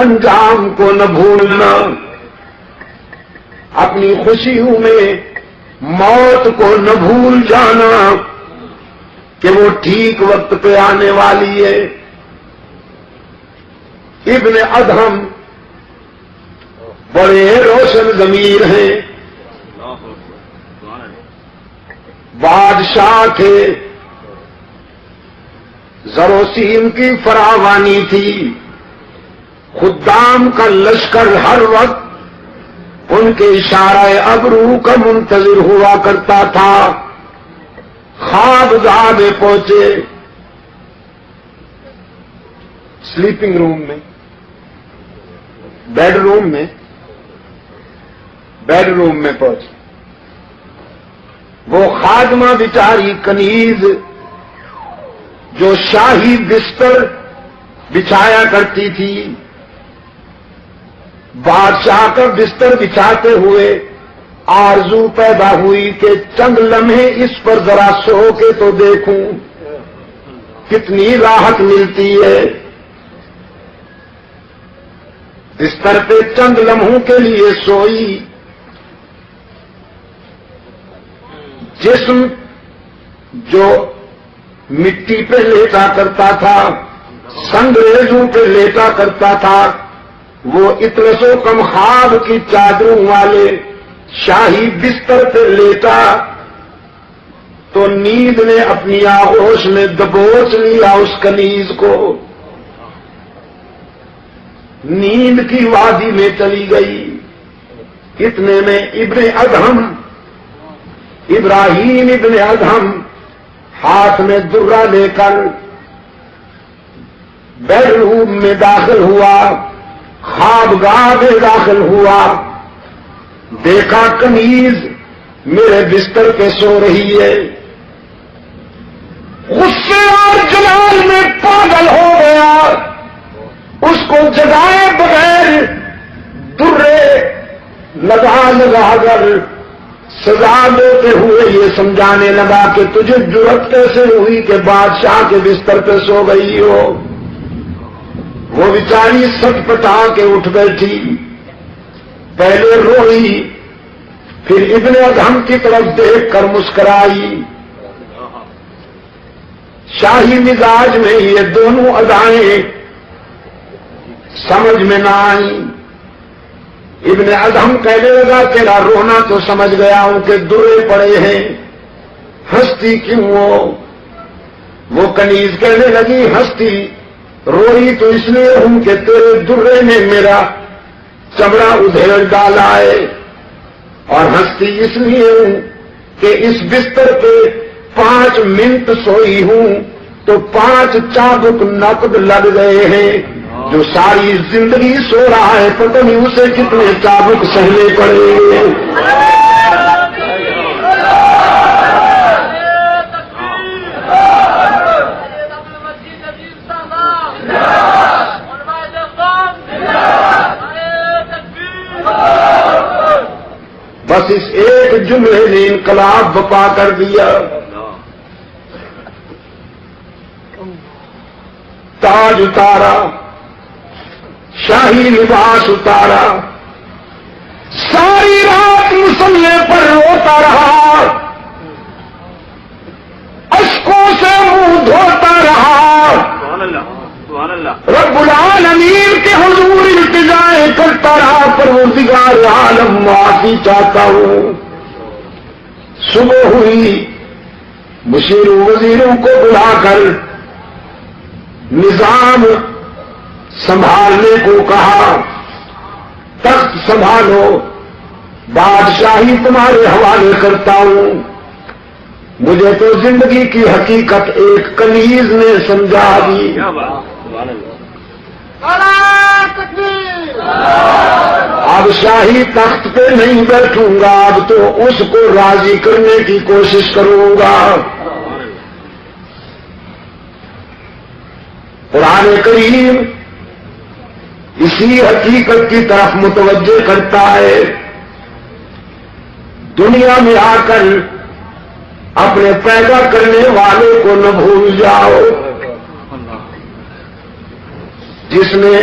انجام کو نہ بھولنا، اپنی خوشیوں میں موت کو نہ بھول جانا کہ وہ ٹھیک وقت پہ آنے والی ہے۔ ابن ادہم بڑے روشن ضمیر ہیں، بادشاہ تھے، زر و سیم کی فراوانی تھی، خدام کا لشکر ہر وقت ان کے اشارہ ابرو کا منتظر ہوا کرتا تھا۔ خواب گاہ میں پہنچے، سلیپنگ روم میں، بیڈ روم میں پہنچے۔ وہ خادمہ بیچاری کنیز جو شاہی بستر بچھایا کرتی تھی، بادشاہ کا بستر بچھاتے ہوئے آرزو پیدا ہوئی کہ چند لمحے اس پر ذرا سو کے تو دیکھوں کتنی راحت ملتی ہے۔ بستر پہ چند لمحوں کے لیے سوئی، جسم جو مٹی پہ لیٹا کرتا تھا، سنگریزوں پہ لیٹا کرتا تھا، وہ اطرس و کم خواب کی چادروں والے شاہی بستر پہ لیٹا تو نیند نے اپنی آغوش میں دبوچ لیا اس کنیز کو، نیند کی وادی میں چلی گئی۔ اتنے میں ابراہیم ابن ادہم ہاتھ میں درہ لے کر بیڈ روم میں داخل ہوا، خوابگاہ میں داخل ہوا، دیکھا کنیز میرے بستر پہ سو رہی ہے، غصے اور جلال میں پاگل ہو گیا، اس کو جگائے بغیر درے لگا کر سزا دیتے ہوئے یہ سمجھانے لگا کہ تجھے جرأت کیسے ہوئی کہ بادشاہ کے بستر پہ سو گئی ہو۔ وہ بیچاری سٹ پٹا کے اٹھ بیٹھی، پہلے روئی، پھر ابن ادہم کی طرف دیکھ کر مسکرائی۔ شاہی مزاج میں یہ دونوں ادائیں سمجھ میں نہ آئیں۔ ابن ادہم کہنے لگا کہ نہ رونا تو سمجھ گیا ہوں کہ درے پڑے ہیں، ہنستی کیوں ہو؟ وہ کنیز کہنے لگی ہنستی روئی تو اس لیے ہوں کہ تیرے درے نے میرا چمڑا ادھیڑ ڈالا ہے، اور ہنستی اس لیے ہوں کہ اس بستر پہ 5 منٹ سوئی ہوں تو 5 چابک نقد لگ گئے ہیں، جو ساری زندگی سو رہا ہے پتہ نہیں اسے کتنے چابک سہنے پڑے گے۔ بس اس ایک جملے نے انقلاب بپا کر دیا۔ تاج اتارا، شاہی لباس اتارا، ساری رات مسلح پر روتا رہا، اشکوں سے منہ دھوتا رہا، رب العالمین کے حضور التجائیں کرتا رہا، پروردگار عالم معافی چاہتا ہوں۔ صبح ہوئی، مشیر وزیروں کو بلا کر نظام سنبھالنے کو کہا، تخت سنبھالو، بادشاہی تمہارے حوالے کرتا ہوں۔ مجھے تو زندگی کی حقیقت ایک کنیز نے سمجھا دی۔ اب شاہی تخت پہ نہیں بیٹھوں گا، اب تو اس کو راضی کرنے کی کوشش کروں گا۔ قرآن کریم اسی حقیقت کی طرف متوجہ کرتا ہے۔ دنیا میں آ کر اپنے پیدا کرنے والے کو نہ بھول جاؤ، جس نے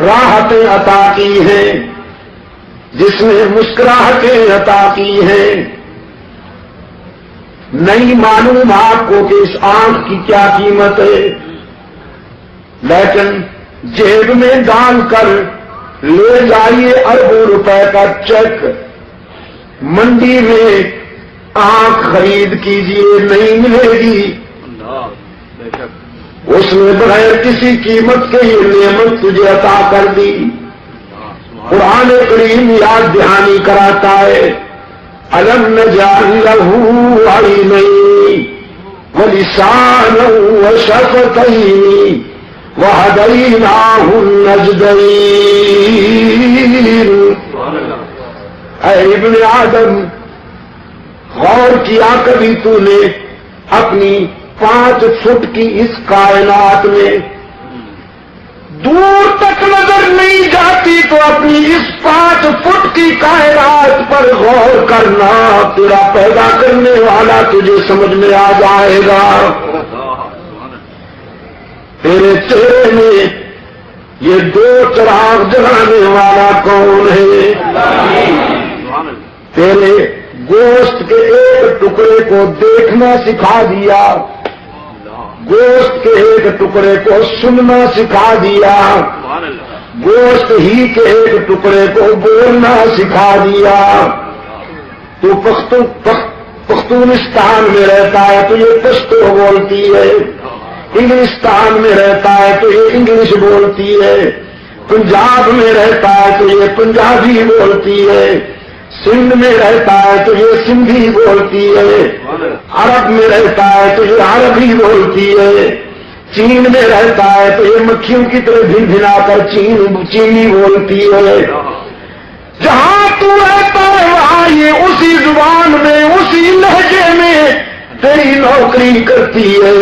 راحتیں عطا کی ہیں، جس نے مسکراہٹیں عطا کی ہیں. نہیں معلوم آپ کو کہ اس آنکھ کی کیا قیمت ہے، لیکن جیب میں ڈال کر لے جائیے اربوں روپے کا چیک، منڈی میں آنکھ خرید کیجیے، نہیں ملے گی. اس نے بغیر کسی قیمت کے یہ نعمت تجھے عطا کر دی. قرآن کریم یاد دہانی کراتا ہے، الم نجعل له عینین ولسانا وشفتین وہدیناہ النجدین. اے ابن آدم، غور کیا کبھی تو نے اپنی 5 فٹ کی اس کائنات میں دور تک نظر نہیں جاتی تو اپنی اس 5 فٹ کی کائنات پر غور کرنا، تیرا پیدا کرنے والا تجھے سمجھ میں آ جائے گا. تیرے چہرے میں یہ 2 چراغ جلانے والا کون ہے؟ تیرے گوشت کے ایک ٹکڑے کو دیکھنا سکھا دیا، گوشت کے ایک ٹکڑے کو سننا سکھا دیا، گوشت ہی کے ایک ٹکڑے کو بولنا سکھا دیا. تو پختونستان میں رہتا ہے تو یہ پشتو بولتی ہے، انگلستان میں رہتا ہے تو یہ انگلش بولتی ہے، پنجاب میں رہتا ہے تو یہ پنجابی بولتی ہے، سندھ میں رہتا ہے تو یہ سندھی بولتی ہے، عرب میں رہتا ہے تو یہ عربی بولتی ہے، چین میں رہتا ہے تو یہ مکھیوں کی طرح بھن بھنا کر چینی بولتی ہے. جہاں تو رہتا ہے وہاں یہ اسی زبان میں اسی لہجے میں تیری نوکری کرتی ہے.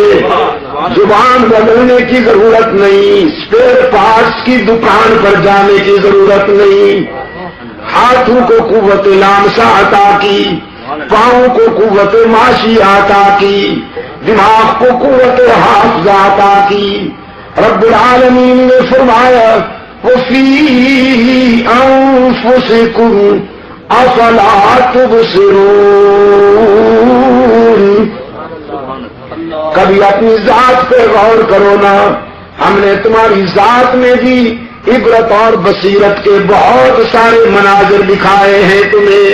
زبان بدلنے کی ضرورت نہیں، اسپیئر پارٹس کی دکان پر جانے کی ضرورت نہیں. ہاتھوں کو قوت لامسا عطا کی، پاؤں کو قوت ماشی عطا کی، دماغ کو قوت حافظہ عطا کی. رب العالمین نے فرمایا وَفِي أَنفُسِكُمْ أَفَلَا تُبْصِرُونَ. کبھی اپنی ذات پہ غور کرو نا، ہم نے تمہاری ذات میں بھی عبرت اور بصیرت کے بہت سارے مناظر دکھائے ہیں تمہیں.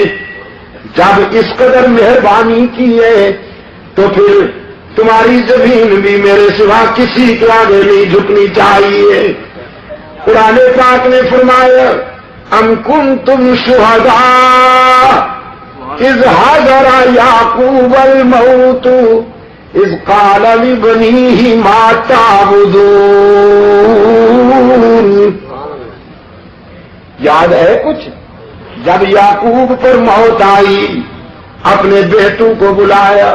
جب اس قدر مہربانی کی ہے تو پھر تمہاری زمین بھی میرے سوا کسی کے آگے نہیں جھکنی چاہیے. قرآن پاک نے فرمایا ام کنتم شہداء اذ حضر یعقوب الموت اذ قال لبنیہ ما تعبدون. یاد ہے کچھ؟ جب یعقوب پر موت آئی اپنے بیٹوں کو بلایا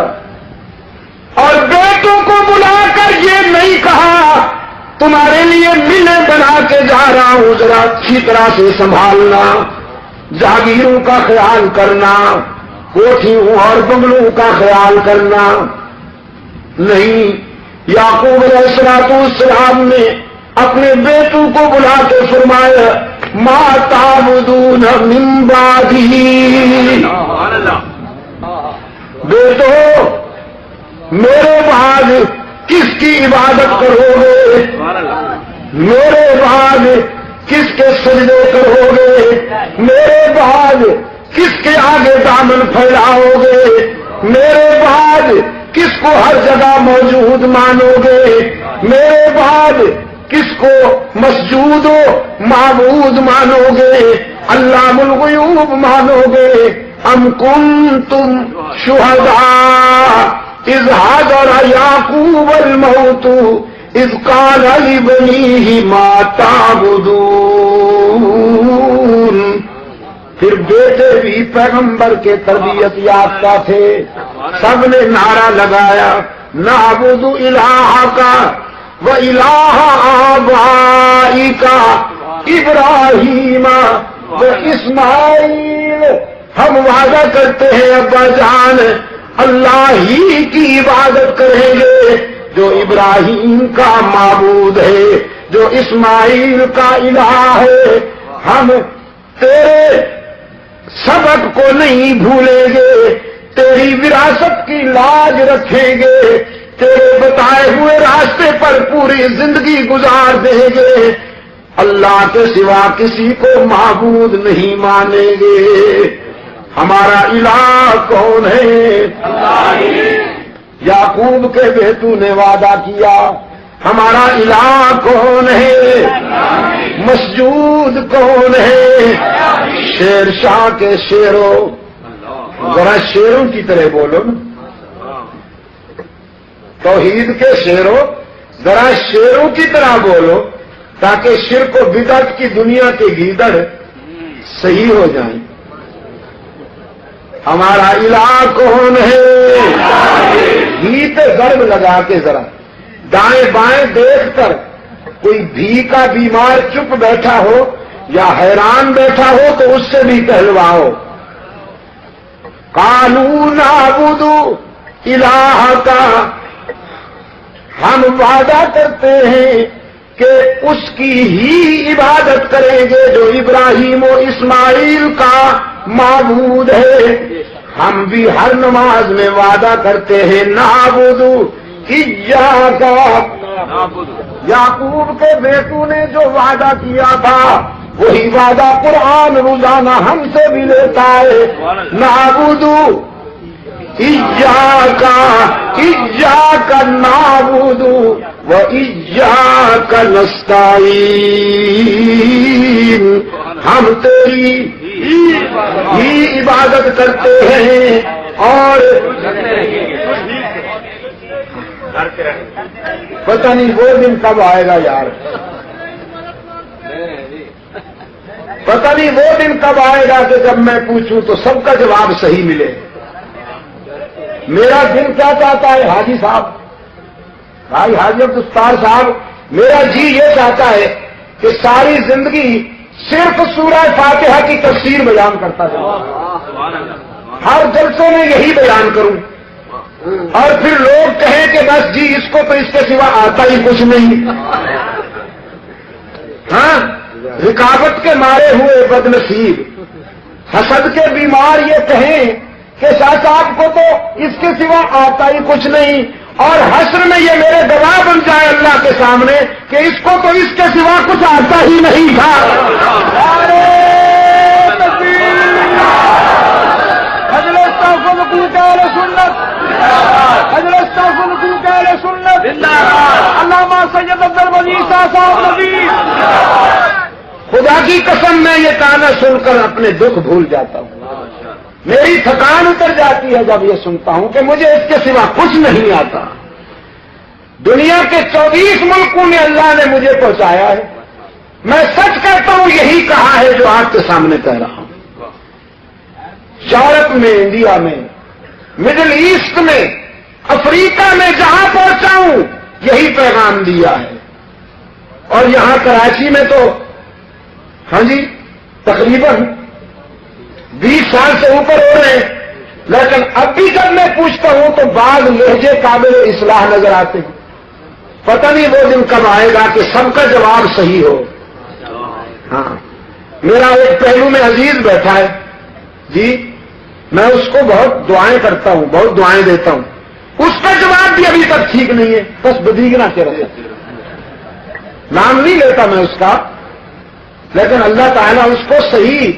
اور بیٹوں کو بلا کر یہ نہیں کہا تمہارے لیے ملیں بنا کے جا رہا ہوں، ذرا اچھی طرح سے سنبھالنا، جاگیروں کا خیال کرنا، کوٹھیوں اور بنگلوں کا خیال کرنا. نہیں، یعقوب علیہ السلام نے اپنے بیٹوں کو بلا کے فرمایا ما تعبدون من بعدی. بیٹو میرے بعد کس کی عبادت کرو گے؟ میرے بعد کس کے سجدے کرو گے؟ میرے بعد کس کے آگے دامن پھیلاؤ گے؟ میرے بعد کس کو ہر جگہ موجود مانو گے؟ میرے بعد کس کو مسجود و معبود مانو گے؟ علام الغیوب مانو گے؟ ام کنتم شہداء اذ حضر یعقوب الموت اذ قال لبنیہ ما تعبدون. پھر بیٹے بھی پیغمبر کے تربیت یافتہ تھے، سب نے نعرہ لگایا نعبد الہک و الہ آبائک ابراہیم و اسماعیل. ہم وعدہ کرتے ہیں ابا جان اللہ ہی کی عبادت کریں گے جو ابراہیم کا معبود ہے، جو اسماعیل کا الہ ہے، ہم تیرے سبق کو نہیں بھولیں گے، تیری وراثت کی لاج رکھیں گے، تیرے بتائے ہوئے راستے پر پوری زندگی گزار دیں گے، اللہ کے سوا کسی کو معبود نہیں مانیں گے۔ ہمارا الہ کون ہے؟ یعقوب کے بیٹوں نے وعدہ کیا، ہمارا الہ کون ہے؟ مسجود کون ہے؟ شیر شاہ کے شیروں، ذرا شیروں کی طرح بولو نا، توحید کے شیروں ذرا شیروں کی طرح بولو، تاکہ شرک و بدعت کی دنیا کے گیدڑ صحیح ہو جائیں۔ ہمارا الہ کون ہے؟ گیت ضرب لگا کے ذرا دائیں بائیں دیکھ کر کوئی بھی کا بیمار چپ بیٹھا ہو یا حیران بیٹھا ہو تو اس سے بھی کہلواؤ، قالوا نعبد الہک، ہم وعدہ کرتے ہیں کہ اس کی ہی عبادت کریں گے جو ابراہیم و اسماعیل کا معبود ہے۔ ہم بھی ہر نماز میں وعدہ کرتے ہیں نعبد ایاک، یعقوب کے بیٹوں نے جو وعدہ کیا تھا وہی وعدہ قرآن روزانہ ہم سے بھی لیتا ہے، نعبد ایاک، ایاک نعبد و ایاک نستعین، ہم تیری ہی عبادت کرتے ہیں اور پتہ نہیں وہ دن کب آئے گا یار، پتہ نہیں وہ دن کب آئے گا کہ جب میں پوچھوں تو سب کا جواب صحیح ملے۔ میرا دل کیا چاہتا ہے حاجی صاحب، بھائی حاجی عبدالستار صاحب، میرا جی یہ چاہتا ہے کہ ساری زندگی صرف سورہ فاتحہ کی تفسیر بیان کرتا جاؤں، ہر جلسے میں یہی بیان کروں، اور پھر لوگ کہیں کہ بس جی اس کو تو اس کے سوا آتا ہی کچھ نہیں۔ ہاں، رکاوٹ کے مارے ہوئے بد نصیب، حسد کے بیمار یہ کہیں کہ شاہ صاحب کو تو اس کے سوا آتا ہی کچھ نہیں، اور حشر میں یہ میرے گواہ بن جائے اللہ کے سامنے کہ اس کو تو اس کے سوا کچھ آتا ہی نہیں تھا۔ علامہ سید عبد العزیز صاحب نبی، خدا کی قسم میں یہ گانا سن کر اپنے دکھ بھول جاتا ہوں، میری تھکان اتر جاتی ہے جب یہ سنتا ہوں کہ مجھے اس کے سوا کچھ نہیں آتا۔ دنیا کے 24 ملکوں میں اللہ نے مجھے پہنچایا ہے، میں سچ کہتا ہوں یہی کہا ہے جو آپ کے سامنے کہہ رہا ہوں۔ یورپ میں، انڈیا میں، مڈل ایسٹ میں، افریقہ میں جہاں پہنچا ہوں یہی پیغام دیا ہے، اور یہاں کراچی میں تو ہاں جی تقریباً 20 سال سے اوپر ہو رہے ہیں، لیکن اب بھی جب میں پوچھتا ہوں تو بعض لہجے قابل اصلاح نظر آتے ہیں۔ پتہ نہیں وہ دن کب آئے گا کہ سب کا جواب صحیح ہو۔ ہاں، میرا ایک پہلو میں عزیز بیٹھا ہے جی، میں اس کو بہت دعائیں کرتا ہوں، بہت دعائیں دیتا ہوں، اس کا جواب بھی ابھی تک ٹھیک نہیں ہے، بس بدیگنا کے رہے، نام نہیں لیتا میں اس کا، لیکن اللہ تعالیٰ اس کو صحیح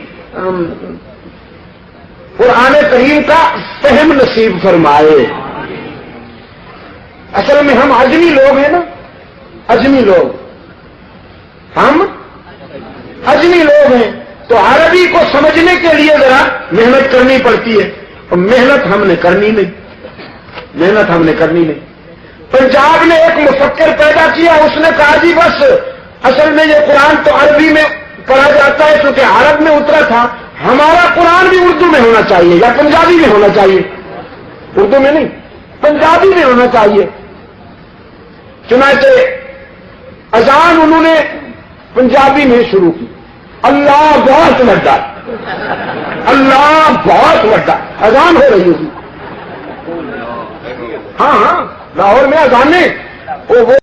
قرآن کریم کا فہم نصیب فرمائے۔ اصل میں ہم اجمی لوگ ہیں نا، اجمی لوگ، ہم اجمی لوگ ہیں، تو عربی کو سمجھنے کے لیے ذرا محنت کرنی پڑتی ہے، اور محنت ہم نے کرنی نہیں، محنت ہم نے کرنی نہیں۔ پنجاب نے ایک مفکر پیدا کیا، اس نے کہا جی بس اصل میں یہ قرآن تو عربی میں پڑھا جاتا ہے کیونکہ عرب میں اترا تھا، ہمارا قرآن بھی اردو میں ہونا چاہیے یا پنجابی میں ہونا چاہیے، اردو میں نہیں پنجابی میں ہونا چاہیے۔ چنانچہ اذان انہوں نے پنجابی میں شروع کی، اللہ بہت وڈا، اللہ بہت وڈا، اذان ہو رہی ہوگی، ہاں ہاں لاہور میں اذانیں وہ